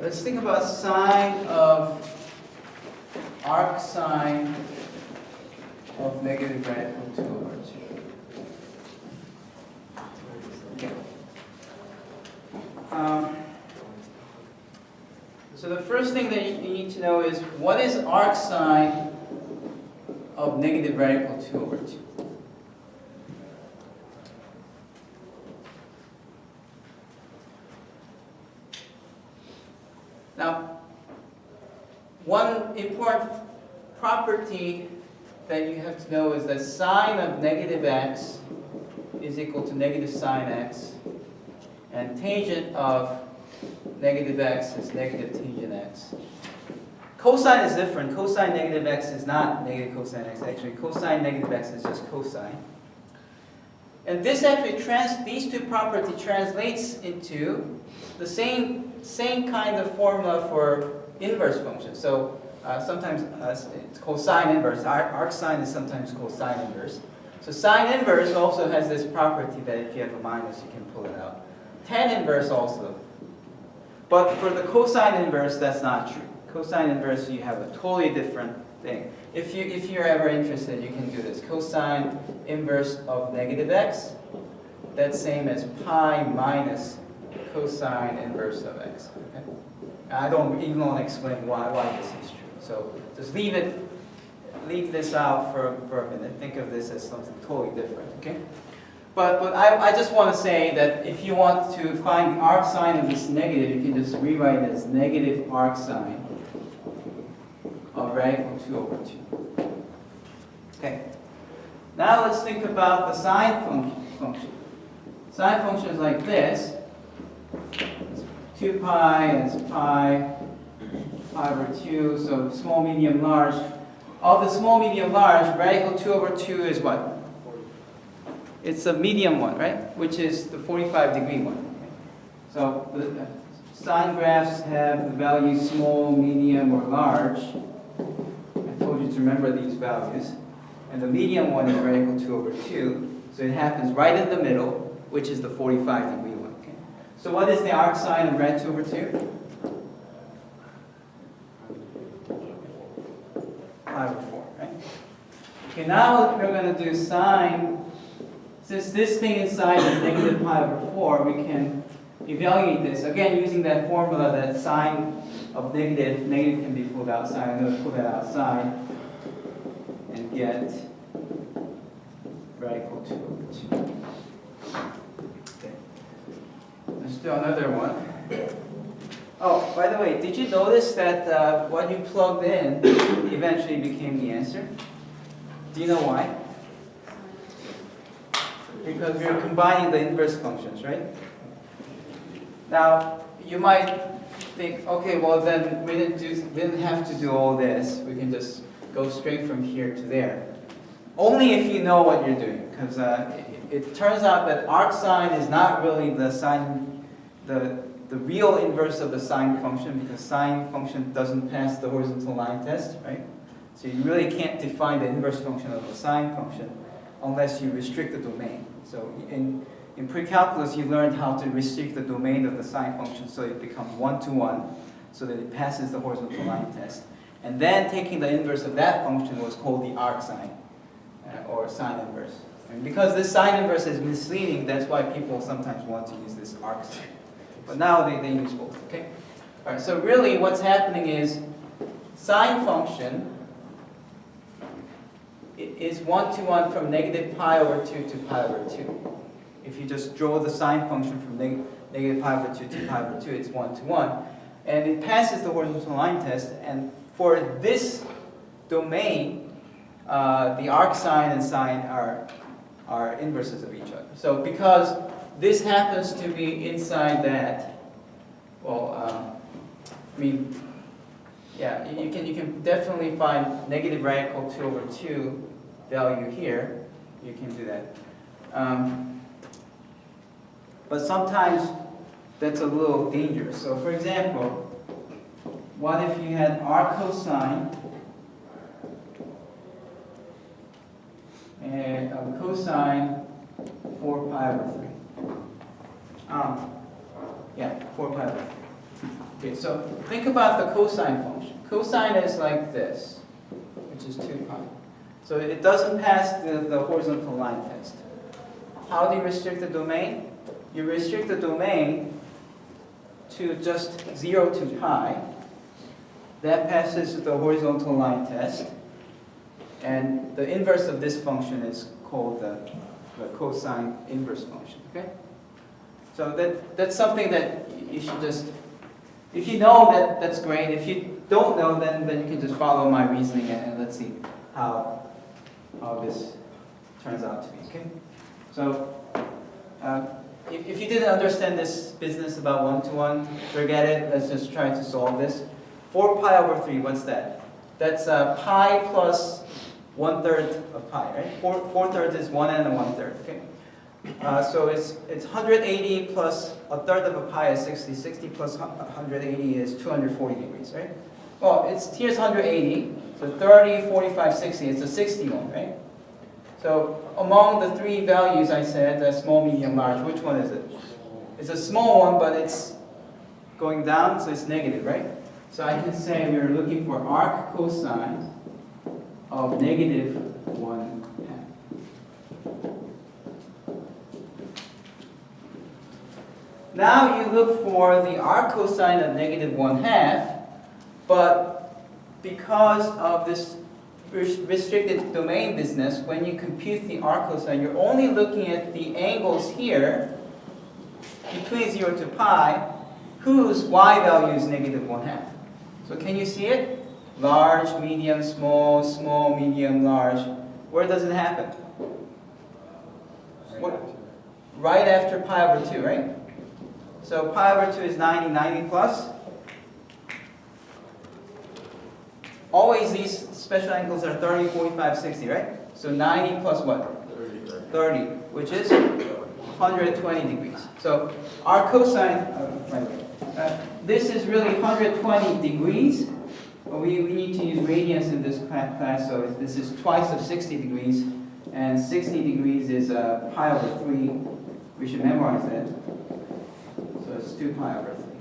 Let's think about sine of arc sine of negative radical 2 over 2. Okay. So the first thing that you need to know is, what is arc sine of negative radical 2 over 2? Now, one important property that you have to know is that sine of negative x is equal to negative sine x, and tangent of negative x is negative tangent x. Cosine is different. Cosine negative x is not negative cosine x. Actually, cosine negative x is just cosine. And this actually these two properties translates into the same kind of formula for inverse functions. So sometimes it's cosine inverse. Arc sine is sometimes cosine inverse. So sine inverse also has this property that if you have a minus, you can pull it out. Tan inverse also. But for the cosine inverse, that's not true. Cosine inverse, you have a totally different thing. If you're ever interested, you can do this. Cosine inverse of negative x, that's same as pi minus cosine inverse of x. Okay? I don't even want to explain why this is true. So just leave this out for a minute. Think of this as something totally different. Okay? But I just want to say that if you want to find the arc sine of this negative, you can just rewrite it as negative arc sine of radical 2 over 2. Okay. Now let's think about the sine function. Sine function is like this. It's 2 pi, and it's pi over 2, so small, medium, large. Of the small, medium, large, radical 2 over 2 is what? It's a medium one, right? Which is the 45-degree one. Okay? So the sine graphs have the values small, medium, or large. I told you to remember these values. And the medium one is radical 2 over 2. So it happens right in the middle, which is the 45-degree one. Okay? So what is the arc sine of rad 2 over 2? Pi over 4, right? Okay, now we're going to do sine. Since this thing inside is negative pi over 4, we can evaluate this. Again, using that formula that sine of negative can be pulled outside. I'm going to pull that outside and get radical 2 over 2. Okay. Let's do another one. Oh, by the way, did you notice that what you plugged in eventually became the answer? Do you know why? Because we're combining the inverse functions, right? Now, you might think, okay, well then we didn't have to do all this. We can just go straight from here to there. Only if you know what you're doing, because it turns out that arc sine is not really the real inverse of the sine function, because sine function doesn't pass the horizontal line test, right? So you really can't define the inverse function of the sine function unless you restrict the domain. So in pre-calculus, you learned how to restrict the domain of the sine function so it becomes 1-to-1, so that it passes the horizontal line test. And then taking the inverse of that function was called the arc sine, or sine inverse. And because this sine inverse is misleading, that's why people sometimes want to use this arc sine. But now they use both, okay? All right, so really what's happening is sine function is 1-to-1 from negative pi over 2 to pi over 2. If you just draw the sine function from negative pi over 2 to pi over 2, it's 1-to-1. And it passes the horizontal line test, and for this domain, the arc sine and sine are inverses of each other. So because this happens to be inside that, well, I mean, yeah, you can definitely find negative radical 2 over 2 value here. You can do that. But sometimes that's a little dangerous. So for example, what if you had r cosine and cosine 4 pi over 3. Yeah, 4 pi over 3. Okay, so think about the cosine function. Cosine is like this, which is 2 pi. So it doesn't pass the horizontal line test. How do you restrict the domain? You restrict the domain to just 0 to pi. That passes the horizontal line test. And the inverse of this function is called the cosine inverse function. Okay? So that's something that you should just, if you know that, that's great. If you don't know, then you can just follow my reasoning and let's see how this turns out to be. Okay? So if you didn't understand this business about one-to-one, forget it. Let's just try to solve this. 4 pi over 3, what's that? That's pi plus 1/3 of pi, right? 4/3 is 1 and 1/3, okay? So it's 180 plus 1/3 of a pi is 60. 60 plus 180 is 240 degrees, right? Well, here's 180, so 30, 45, 60. It's a 60 one, right? So among the three values I said, small, medium, large, which one is it? It's a small one, but it's going down, so it's negative, right? So I can say we're looking for arc cosine of negative 1/2. Now you look for the arc cosine of negative 1/2, but because of this restricted domain business, when you compute the arc cosine, you're only looking at the angles here between 0 to pi, whose y value is negative 1/2. So can you see it? Large, medium, small, small, medium, large. Where does it happen? Right after pi over 2, right? So pi over 2 is 90, 90 plus. Always these special angles are 30, 45, 60, right? So 90 plus what? 30, which is 120 degrees. So our cosine, this is really 120 degrees. We need to use radians in this class, so this is twice of 60 degrees. And 60 degrees is pi over 3. We should memorize that. So it's 2 pi over 3.